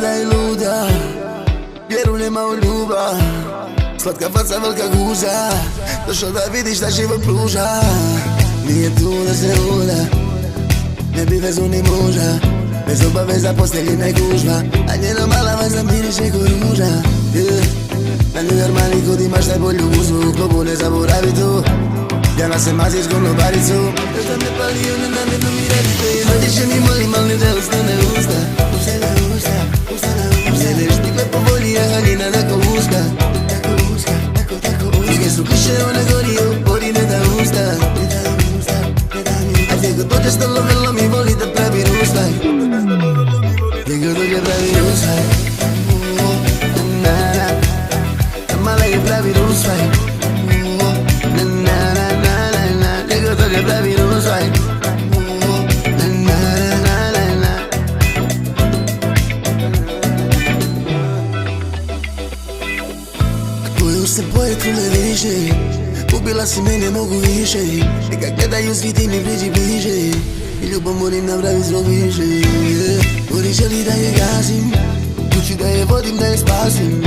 mlada i luda, vjeru nema u ljubav. Slatka faca, velika guža, došao da vidiš šta život pruža. Nije tu da se uda, ne bi vezu ni muža, bez obaveza postelji ne gužva, a njena mala vaza miriše ko ruža. Na New York mali kod imaš najbolju uzvu, u klubu ne zaboravi tu, Jana se maziš konobaricu. Još da me pali ona namjerno mi radite, dođeše mi molim, al ne da ustane usta. Usta na usta, usta na usta. Sedeš tikle po volji, a haljina tako uska. Tako uska, tako uska. Uske su kiše, ona gori, opori, ne da usta. Ne da usta, ne da mi usta. A gdje god dođe stalo vrlo mi voli da pravi rusvaj. Gdje god dođe pravi rusvaj. Mala je pravi rusvaj. Dođe pravi rusvaj. Koju se poetru ne više, ubila si mene, mogu više. Neka gledaju svi ti mi priđi bliže, i ljubav morim napravit zbog više. Gori želi da je gasim, kući da je vodim, da je spasim.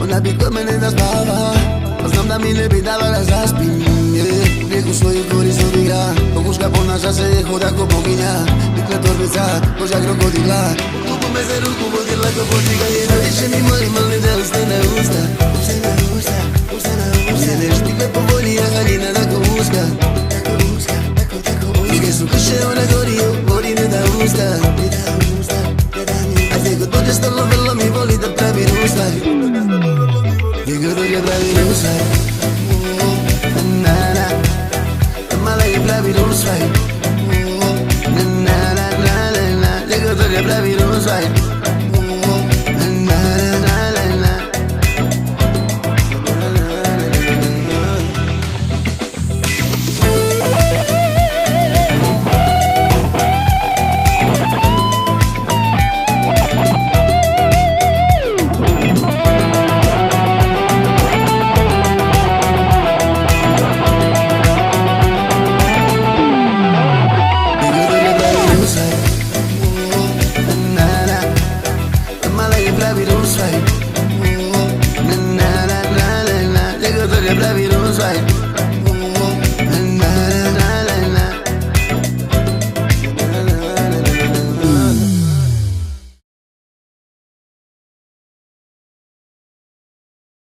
Ona bi kod mene da spava, a znam da mi ne bi dala da zaspim. Uvijek u svoju korist odigra, pokuška ponaša se, hoda ko boginja. Nikla torbica, koža krokodila, u klubu me za ruku vodila ko počiga. Više mi molim, al ne da ustane usta. Usta na usta, usta na usta. Sedeš tikle po volji, a haljina tako uska. Tako uska, tako uska. Uske su kiše, ona gori, opori, ne da usta. Ne da usta, ne da mi usta. A gdje god dođe stalo vrlo mi voli da pravi rusvaj. Gdje god dođe pravi rusvaj.